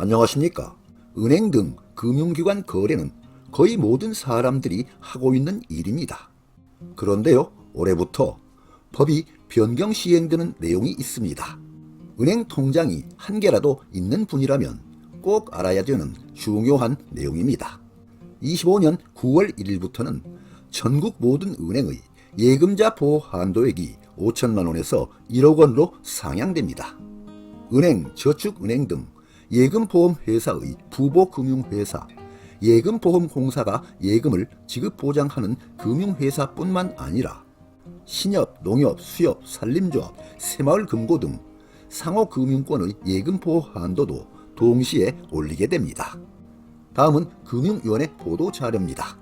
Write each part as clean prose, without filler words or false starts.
안녕하십니까. 은행 등 금융기관 거래는 거의 모든 사람들이 하고 있는 일입니다. 그런데요, 올해부터 법이 변경 시행되는 내용이 있습니다. 은행 통장이 한 개라도 있는 분이라면 꼭 알아야 되는 중요한 내용입니다. 25년 9월 1일부터는 전국 모든 은행의 예금자 보호 한도액이 5천만 원에서 1억 원으로 상향됩니다. 은행, 저축은행 등 예금보험회사의 부보금융회사, 예금보험공사가 예금을 지급보장하는 금융회사뿐만 아니라 신협, 농협, 수협, 산림조합, 새마을금고 등 상호금융권의 예금보호 한도도 동시에 올리게 됩니다. 다음은 금융위원회 보도자료입니다.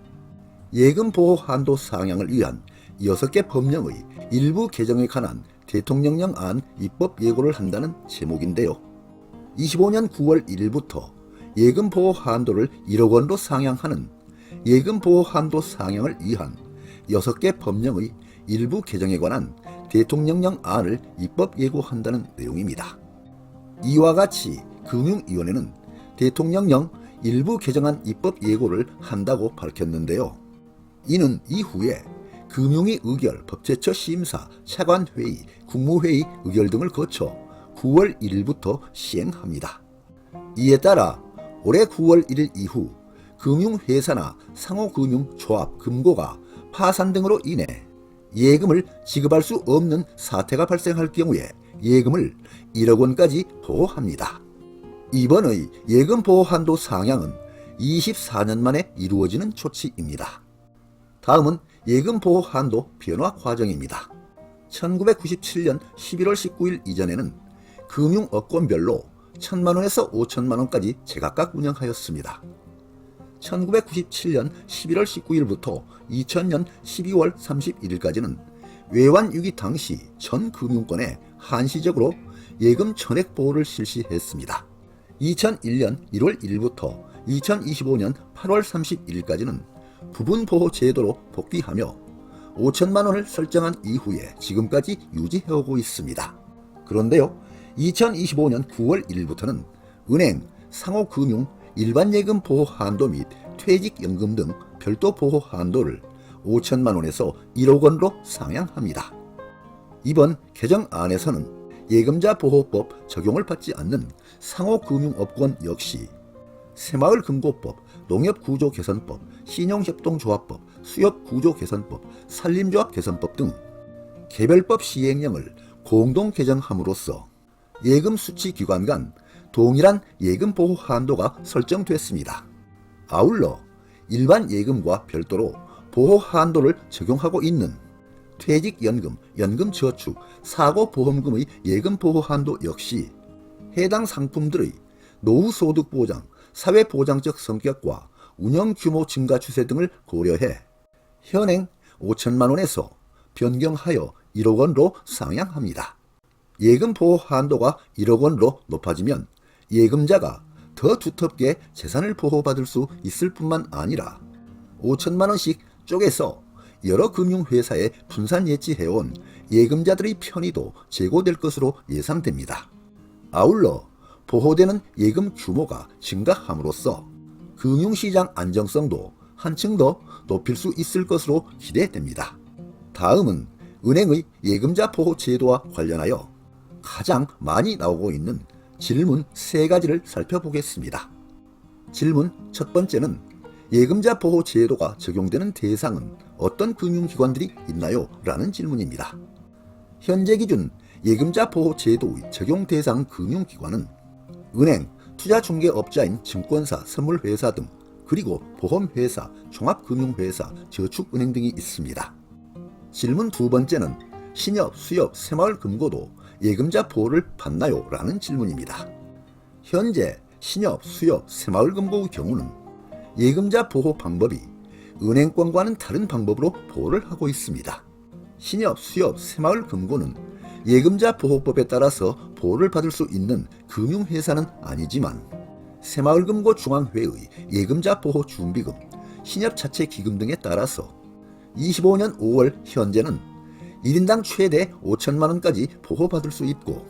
예금보호 한도 상향을 위한 6개 법령의 일부 개정에 관한 대통령령안 입법 예고를 한다는 제목인데요. 25년 9월 1일부터 예금보호 한도를 1억 원으로 상향하는 예금보호 한도 상향을 위한 6개 법령의 일부 개정에 관한 대통령령안을 입법 예고한다는 내용입니다. 이와 같이 금융위원회는 대통령령 일부 개정안 입법 예고를 한다고 밝혔는데요. 이는 이후에 금융위 의결, 법제처 심사, 차관회의, 국무회의 의결 등을 거쳐 9월 1일부터 시행합니다. 이에 따라 올해 9월 1일 이후 금융회사나 상호금융조합, 금고가 파산 등으로 인해 예금을 지급할 수 없는 사태가 발생할 경우에 예금을 1억 원까지 보호합니다. 이번의 예금 보호 한도 상향은 24년 만에 이루어지는 조치입니다. 다음은 예금 보호 한도 변화 과정입니다. 1997년 11월 19일 이전에는 금융업권별로 1,000만 원에서 5천만 원까지 제각각 운영하였습니다. 1997년 11월 19일부터 2000년 12월 31일까지는 외환위기 당시 전 금융권에 한시적으로 예금 전액 보호를 실시했습니다. 2001년 1월 1일부터 2025년 8월 31일까지는 부분보호 제도로 복귀하며 5천만 원을 설정한 이후에 지금까지 유지해오고 있습니다. 그런데요, 2025년 9월 1일부터는 은행, 상호금융, 일반예금 보호 한도 및 퇴직연금 등 별도 보호 한도를 5천만 원에서 1억 원으로 상향합니다. 이번 개정안에서는 예금자보호법 적용을 받지 않는 상호금융업권 역시 새마을금고법, 농협구조개선법, 신용협동조합법, 수협구조개선법, 산림조합개선법 등 개별법 시행령을 공동 개정함으로써 예금 수취기관 간 동일한 예금보호 한도가 설정됐습니다. 아울러 일반 예금과 별도로 보호 한도를 적용하고 있는 퇴직연금, 연금저축, 사고보험금의 예금보호 한도 역시 해당 상품들의 노후소득보장, 사회보장적 성격과 운영규모 증가 추세 등을 고려해 현행 5천만 원에서 변경하여 1억 원으로 상향합니다. 예금보호 한도가 1억 원으로 높아지면 예금자가 더 두텁게 재산을 보호받을 수 있을 뿐만 아니라 5천만 원씩 쪼개서 여러 금융회사에 분산 예치해온 예금자들의 편의도 제고될 것으로 예상됩니다. 아울러 보호되는 예금 규모가 증가함으로써 금융시장 안정성도 한층 더 높일 수 있을 것으로 기대됩니다. 다음은 은행의 예금자 보호 제도와 관련하여 가장 많이 나오고 있는 질문 3가지를 살펴보겠습니다. 질문 첫 번째는 예금자 보호 제도가 적용되는 대상은 어떤 금융기관들이 있나요? 라는 질문입니다. 현재 기준 예금자 보호 제도의 적용 대상 금융기관은 은행, 투자중개업자인 증권사, 선물회사 등 그리고 보험회사, 종합금융회사, 저축은행 등이 있습니다. 질문 두 번째는 신협, 수협, 새마을금고도 예금자 보호를 받나요? 라는 질문입니다. 현재 신협, 수협, 새마을금고의 경우는 예금자 보호 방법이 은행권과는 다른 방법으로 보호를 하고 있습니다. 신협, 수협, 새마을금고는 예금자 보호법에 따라서 보호를 받을 수 있는 금융회사는 아니지만 새마을금고 중앙회의 예금자 보호 준비금, 신협 자체 기금 등에 따라서 25년 5월 현재는 1인당 최대 5천만 원까지 보호받을 수 있고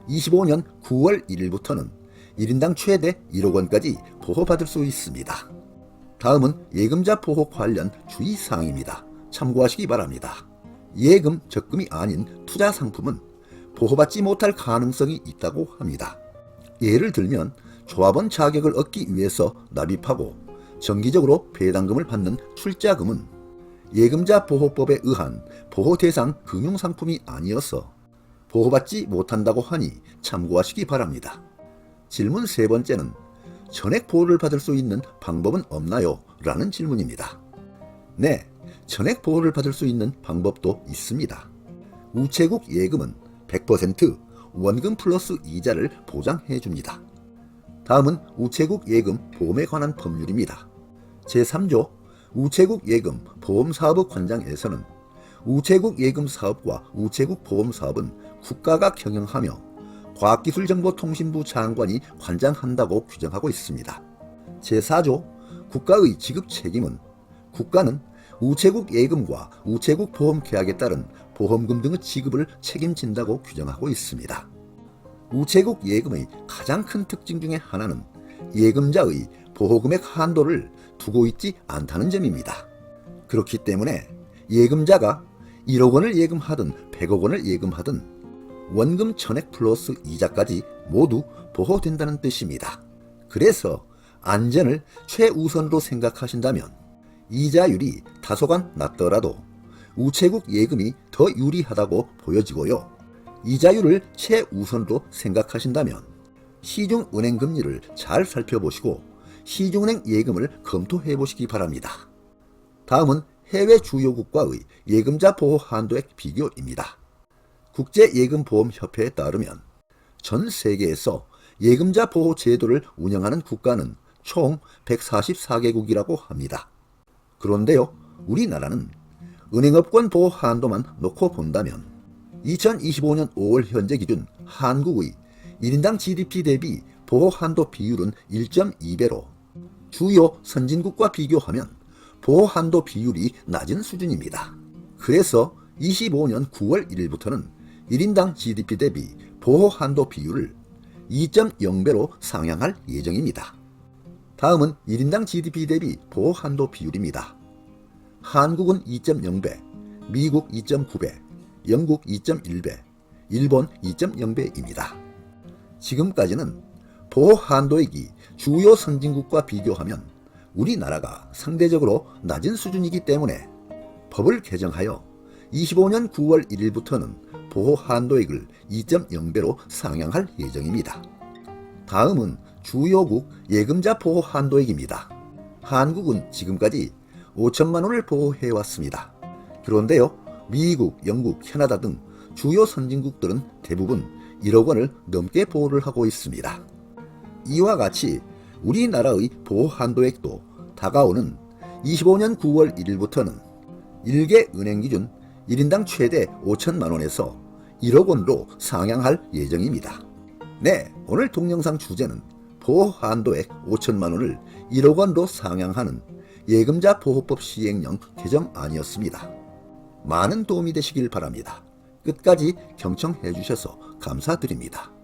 25년 9월 1일부터는 1인당 최대 1억 원까지 보호받을 수 있습니다. 다음은 예금자 보호 관련 주의사항입니다. 참고하시기 바랍니다. 예금, 적금이 아닌 투자 상품은 보호받지 못할 가능성이 있다고 합니다. 예를 들면 조합원 자격을 얻기 위해서 납입하고 정기적으로 배당금을 받는 출자금은 예금자 보호법에 의한 보호 대상 금융상품이 아니어서 보호받지 못한다고 하니 참고하시기 바랍니다. 질문 세 번째는 전액 보호를 받을 수 있는 방법은 없나요? 라는 질문입니다. 네, 전액 보호를 받을 수 있는 방법도 있습니다. 우체국 예금은 100% 원금 플러스 이자를 보장해 줍니다. 다음은 우체국 예금 보험에 관한 법률입니다. 제3조 우체국 예금 보험사업의 관장에서는 우체국 예금 사업과 우체국 보험 사업은 국가가 경영하며 과학기술정보통신부 장관이 관장한다고 규정하고 있습니다. 제4조 국가의 지급 책임은 국가는 우체국 예금과 우체국 보험 계약에 따른 보험금 등의 지급을 책임진다고 규정하고 있습니다. 우체국 예금의 가장 큰 특징 중에 하나는 예금자의 보호금액 한도를 두고 있지 않다는 점입니다. 그렇기 때문에 예금자가 1억 원을 예금하든 100억 원을 예금하든 원금 전액 플러스 이자까지 모두 보호된다는 뜻입니다. 그래서 안전을 최우선으로 생각하신다면 이자율이 다소간 낮더라도 우체국 예금이 더 유리하다고 보여지고요. 이자율을 최우선으로 생각하신다면 시중은행 금리를 잘 살펴보시고 시중은행 예금을 검토해 보시기 바랍니다. 다음은 해외 주요 국가의 예금자 보호 한도액 비교입니다. 국제예금보험협회에 따르면 전 세계에서 예금자 보호 제도를 운영하는 국가는 총 144개국이라고 합니다. 그런데요, 우리나라는 은행업권 보호 한도만 놓고 본다면 2025년 5월 현재 기준 한국의 1인당 GDP 대비 보호 한도 비율은 1.2배로 주요 선진국과 비교하면 보호 한도 비율이 낮은 수준입니다. 그래서 25년 9월 1일부터는 1인당 GDP 대비 보호 한도 비율을 2.0배로 상향할 예정입니다. 다음은 1인당 GDP 대비 보호 한도 비율입니다. 한국은 2.0배, 미국 2.9배, 영국 2.1배, 일본 2.0배입니다. 지금까지는 보호 한도액이 주요 선진국과 비교하면 우리나라가 상대적으로 낮은 수준이기 때문에 법을 개정하여 25년 9월 1일부터는 보호 한도액을 2.0배로 상향할 예정입니다. 다음은 주요국 예금자 보호 한도액입니다. 한국은 지금까지 5천만 원을 보호해왔습니다. 그런데요, 미국, 영국, 캐나다 등 주요 선진국들은 대부분 1억 원을 넘게 보호를 하고 있습니다. 이와 같이 우리나라의 보호 한도액도 다가오는 25년 9월 1일부터는 1개 은행 기준 1인당 최대 5천만 원에서 1억 원으로 상향할 예정입니다. 네, 오늘 동영상 주제는 보호 한도액 5천만 원을 1억 원으로 상향하는 예금자 보호법 시행령 개정안이었습니다. 많은 도움이 되시길 바랍니다. 끝까지 경청해 주셔서 감사드립니다.